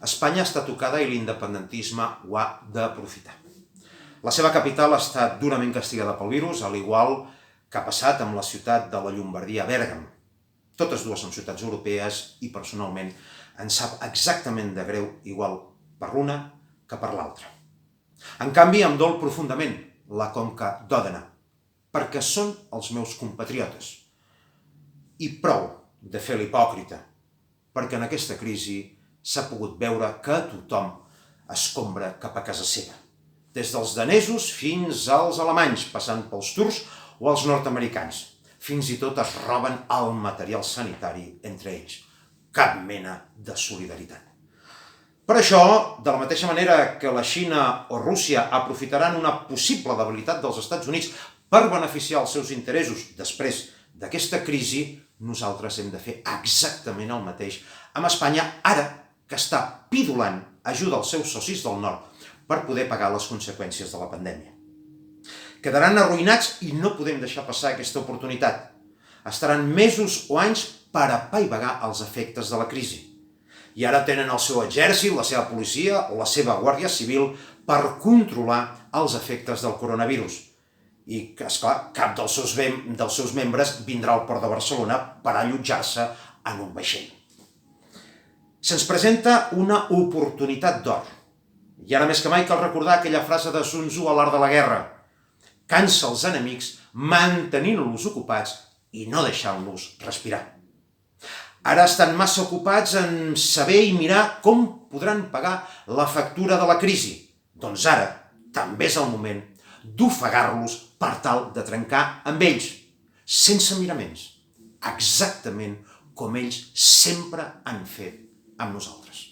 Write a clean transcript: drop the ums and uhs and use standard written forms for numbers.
Espanya està tocada i l'independentisme ho ha d'aprofitar. La seva capital ha estat durament castigada pel virus, al igual que ha passat amb la ciutat de la Llombardia, Bèrgam. Totes dues són ciutats europees i personalment em sap exactament de greu igual per l'una que per l'altra. En canvi, em dol profundament la Conca d'Òdena, perquè són els meus compatriotes. I prou de fer l'hipòcrita, perquè en aquesta crisi s'ha pogut veure que tothom escombra cap a casa seva. Des dels danesos fins als alemanys, passant pels turcs o els nord-americans. Fins i tot es roben el material sanitari entre ells. Cap mena de solidaritat. Per això, de la mateixa manera que la Xina o Rússia aprofitaran una possible debilitat dels Estats Units per beneficiar els seus interessos després d'aquesta crisi, nosaltres hem de fer exactament el mateix amb Espanya, ara que està pidolant ajuda als seus socis del nord per poder pagar les conseqüències de la pandèmia. Quedaran arruïnats i no podem deixar passar aquesta oportunitat. Estaran mesos o anys per apaivagar els efectes de la crisi. I ara tenen el seu exèrcit, la seva policia o la seva guàrdia civil per controlar els efectes del coronavirus. I que, esclar, cap dels seus membres vindrà al port de Barcelona per allotjar-se en un vaixell. Se'ns presenta una oportunitat d'or. I ara més que mai cal recordar aquella frase de Sun Tzu a l'art de la guerra. Cansa els enemics mantenint-los ocupats i no deixant-los respirar. Ara estan massa ocupats en saber i mirar com podran pagar la factura de la crisi. Doncs ara també és el moment d'ofegar-los per tal de trencar amb ells, sense miraments, exactament com ells sempre han fet amb nosaltres.